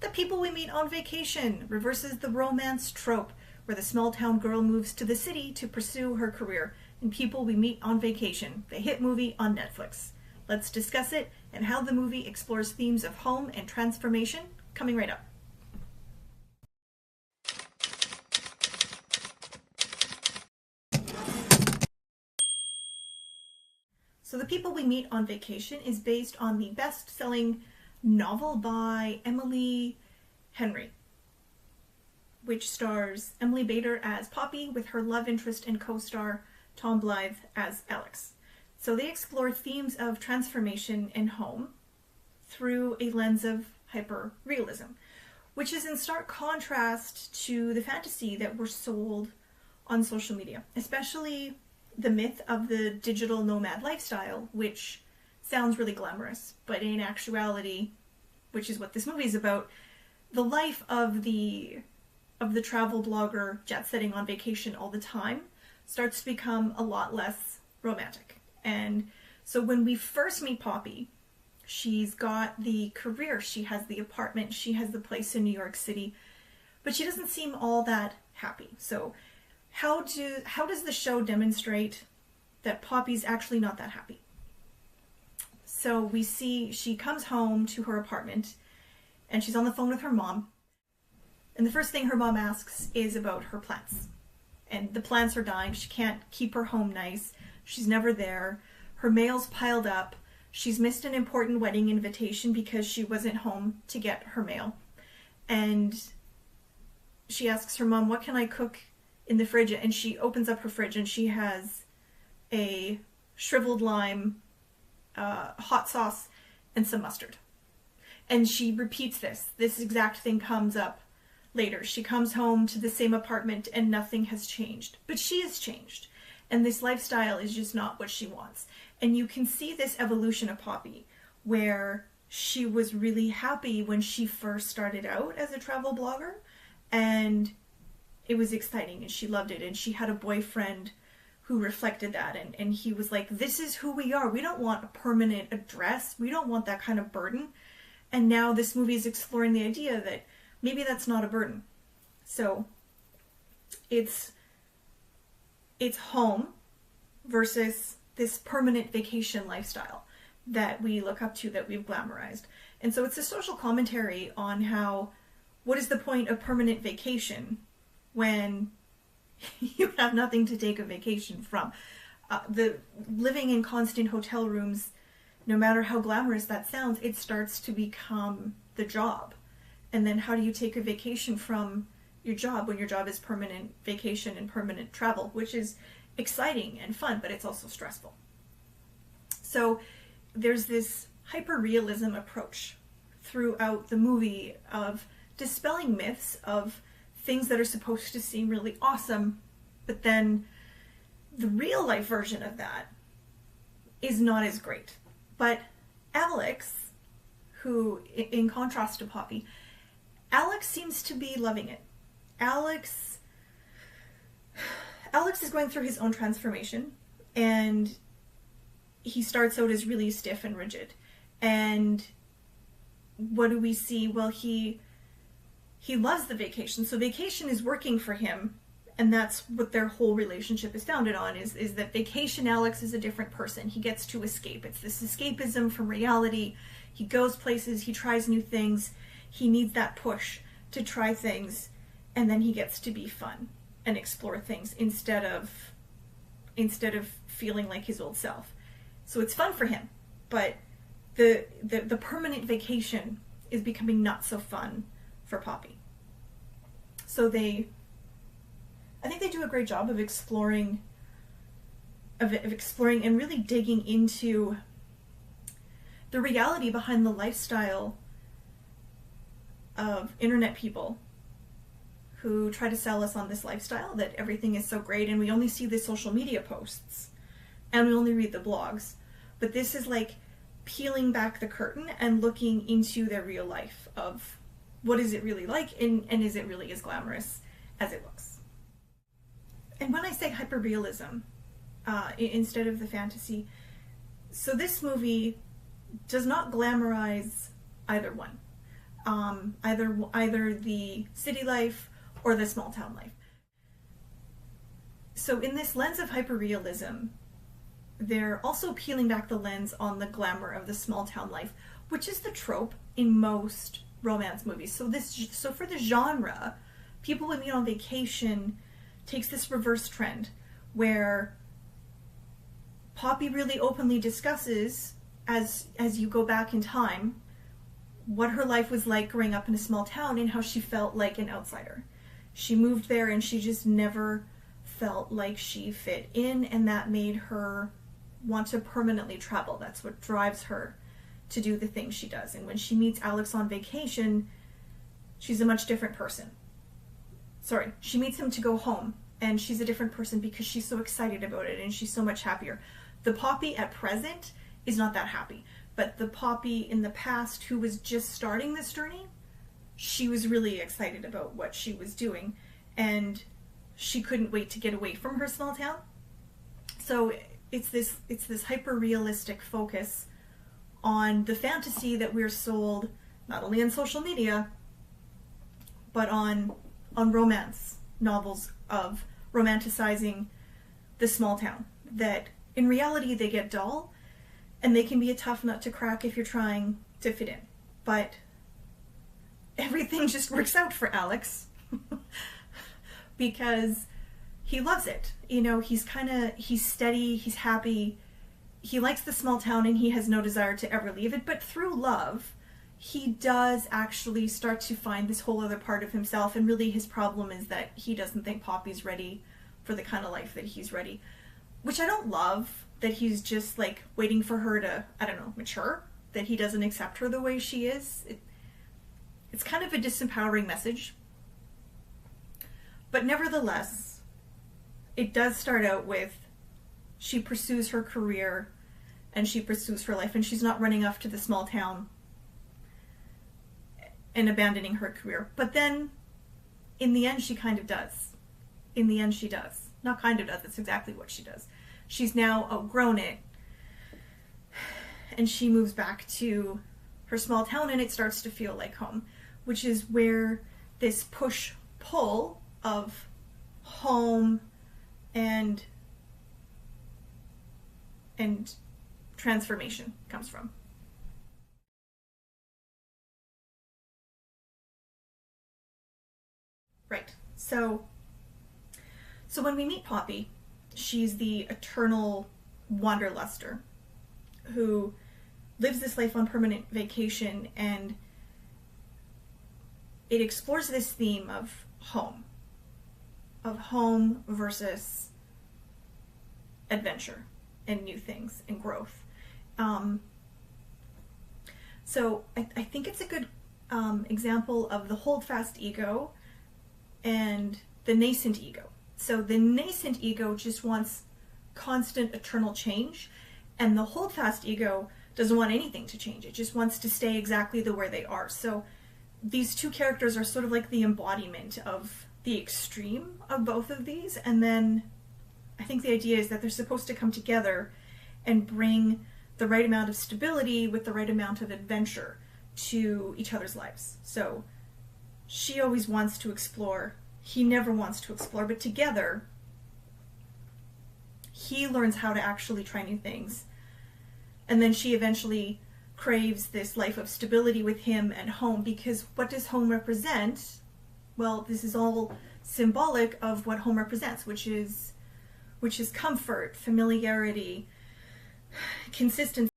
The People We Meet on Vacation reverses the romance trope where the small town girl moves to the city to pursue her career in People We Meet on Vacation, the hit movie on Netflix. Let's discuss it and how the movie explores themes of home and transformation, coming right up. So The People We Meet on Vacation is based on the best-selling novel by Emily Henry, which stars Emily Bader as Poppy with her love interest and co-star Tom Blythe as Alex. So they explore themes of transformation and home through a lens of hyper-realism, which is in stark contrast to the fantasy that we're sold on social media, especially the myth of the digital nomad lifestyle, which sounds really glamorous, but in actuality, which is what this movie is about, the life of the travel blogger jet-setting on vacation all the time starts to become a lot less romantic. And so when we first meet Poppy, she's got the career, she has the apartment, she has the place in New York City, but she doesn't seem all that happy. So how does the show demonstrate that Poppy's actually not that happy? So we see she comes home to her apartment and she's on the phone with her mom. And the first thing her mom asks is about her plants. And the plants are dying. She can't keep her home nice. She's never there. Her mail's piled up. She's missed an important wedding invitation because she wasn't home to get her mail. And she asks her mom, what can I cook in the fridge? And she opens up her fridge and she has a shriveled lime, hot sauce, and some mustard. And she repeats this exact thing comes up later. She comes home to the same apartment and nothing has changed, but she has changed, and this lifestyle is just not what she wants. And you can see this evolution of Poppy, where she was really happy when she first started out as a travel blogger, and it was exciting and she loved it, and she had a boyfriend who reflected that, and he was like, this is who we are. We don't want a permanent address. We don't want that kind of burden. And now this movie is exploring the idea that maybe that's not a burden. So it's home versus this permanent vacation lifestyle that we look up to, that we've glamorized. And so it's a social commentary on how, what is the point of permanent vacation when you have nothing to take a vacation from? The living in constant hotel rooms, no matter how glamorous that sounds, it starts to become the job. And then how do you take a vacation from your job when your job is permanent vacation and permanent travel, which is exciting and fun, but it's also stressful. So there's this hyper-realism approach throughout the movie of dispelling myths of things that are supposed to seem really awesome, but then the real life version of that is not as great. But Alex, who, in contrast to Poppy, Alex seems to be loving it. Alex is going through his own transformation, and he starts out as really stiff and rigid. And what do we see? Well, he loves the vacation. So vacation is working for him, and that's what their whole relationship is founded on, is that vacation Alex is a different person. He gets to escape. It's this escapism from reality. He goes places, he tries new things. He needs that push to try things, and then he gets to be fun and explore things instead of feeling like his old self. So it's fun for him, but the permanent vacation is becoming not so fun for Poppy. So I think they do a great job of exploring and really digging into the reality behind the lifestyle of internet people who try to sell us on this lifestyle, that everything is so great and we only see the social media posts and we only read the blogs. But this is like peeling back the curtain and looking into their real life of what is it really like, and is it really as glamorous as it looks. And when I say hyperrealism, instead of the fantasy, so this movie does not glamorize either one. either the city life or the small town life. So in this lens of hyperrealism, they're also peeling back the lens on the glamour of the small town life, which is the trope in most romance movies. So for the genre, People We Meet on Vacation takes this reverse trend where Poppy really openly discusses, as you go back in time, what her life was like growing up in a small town and how she felt like an outsider. She moved there and she just never felt like she fit in, and that made her want to permanently travel. That's what drives her to do the things she does. And when she meets Alex on vacation, she's a much different person. Sorry, she meets him to go home, and she's a different person because she's so excited about it and she's so much happier. The Poppy at present is not that happy, but the Poppy in the past who was just starting this journey, she was really excited about what she was doing, and she couldn't wait to get away from her small town. So it's this hyper-realistic focus on the fantasy that we're sold not only on social media, but on romance novels of romanticizing the small town. That in reality they get dull, and they can be a tough nut to crack if you're trying to fit in. But everything just works out for Alex because he loves it. You know, he's steady, he's happy, he likes the small town, and he has no desire to ever leave it. But through love, he does actually start to find this whole other part of himself, and really his problem is that he doesn't think Poppy's ready for the kind of life that he's ready. Which I don't love, that he's just like waiting for her to, I don't know, mature, that he doesn't accept her the way she is. It's kind of a disempowering message. But nevertheless, it does start out with she pursues her career and she pursues her life, and she's not running off to the small town and abandoning her career. But then in the end she kind of does. In the end she does. Not kind of does, it's exactly what she does. She's now outgrown it, and she moves back to her small town, and it starts to feel like home, which is where this push-pull of home and transformation comes from. Right. So when we meet Poppy, she's the eternal wanderluster who lives this life on permanent vacation, and it explores this theme of home versus adventure and new things and growth. So I think it's a good example of the holdfast ego and the nascent ego. So the nascent ego just wants constant eternal change, and the holdfast ego doesn't want anything to change. It just wants to stay exactly the way they are. So these two characters are sort of like the embodiment of the extreme of both of these, and then I think the idea is that they're supposed to come together and bring the right amount of stability with the right amount of adventure to each other's lives. So she always wants to explore, he never wants to explore, but together he learns how to actually try new things. And then she eventually craves this life of stability with him and home, because what does home represent? Well, this is all symbolic of what home represents, which is comfort, familiarity, consistency.